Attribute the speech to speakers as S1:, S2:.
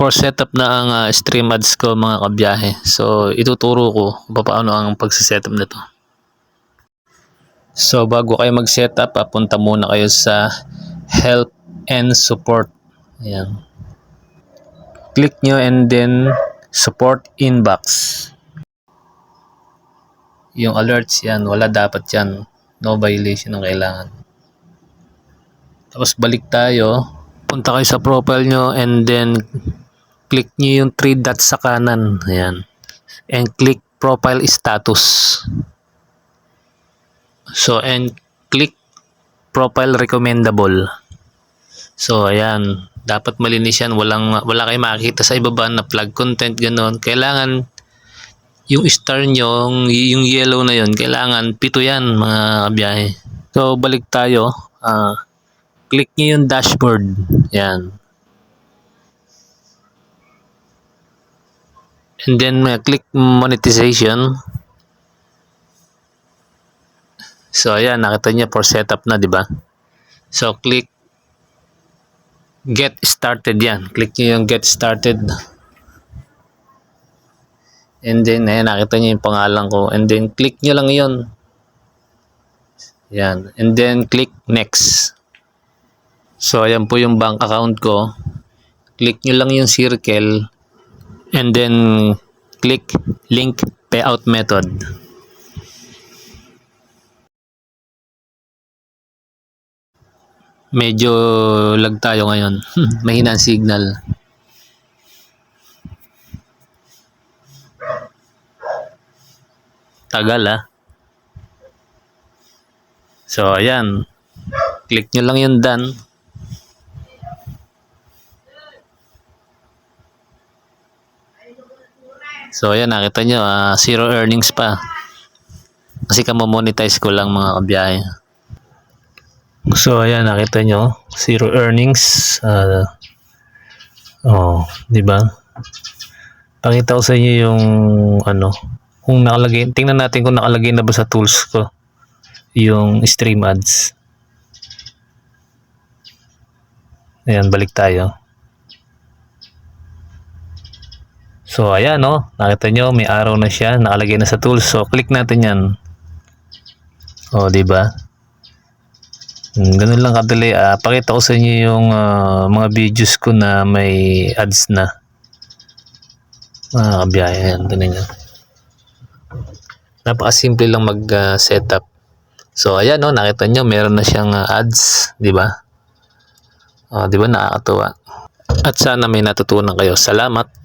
S1: For setup na ang stream ads ko mga kabiyahe. So ituturo ko paano ang pagsisetup nito. So bago kayo mag-setup, papunta muna kayo sa help and support. Ayan. Click nyo and then support inbox. Yung alerts yan, wala dapat yan. No violation ang kailangan. Tapos balik tayo. Punta kayo sa profile nyo and then click nyo yung 3 dots sa kanan. Ayan. And click profile status. So and click profile recommendable. So ayan, dapat malinis yan. Wala kayong makikita sa ibaba na flag content ganoon. Kailangan yung star nyo, yung yellow na yun, kailangan 7 yan mga kabiyahe. So balik tayo. Click nyo yung dashboard. Yan. And then click monetization. So ayan, nakita niyo for setup na, di ba? So click get started yan. Click nyo yung get started. And then ayan, nakita niyo yung pangalan ko. And then click nyo lang yun. Yan. And then click next. So ayan po yung bank account ko. Click nyo lang yung circle. And then click link payout method. Medyo lag tayo ngayon. Mahina ang signal. Tagal So ayan. Click nyo lang yung done. So ayan, nakita nyo, 0 earnings pa. Kasi kamo-monetize ko lang mga kabiyahe. So ayan, nakita nyo, 0 earnings. Di ba? Pakita ko sa inyo yung kung nakalagay, tingnan natin kung nakalagay na ba sa tools ko yung stream ads. Ayan, balik tayo. So ayan, nakita nyo, may arrow na siya, nakalagay na sa tools. So click natin yan. Di ba? Ganun lang kadali. Pakita ko sa inyo yung mga videos ko na may ads na. Kabiyahe, yan, tingnan nyo. Napakasimple lang mag-setup. So ayan, nakita nyo, meron na siyang ads, di ba? Di ba, nakakatuwa. At sana may natutunan kayo. Salamat.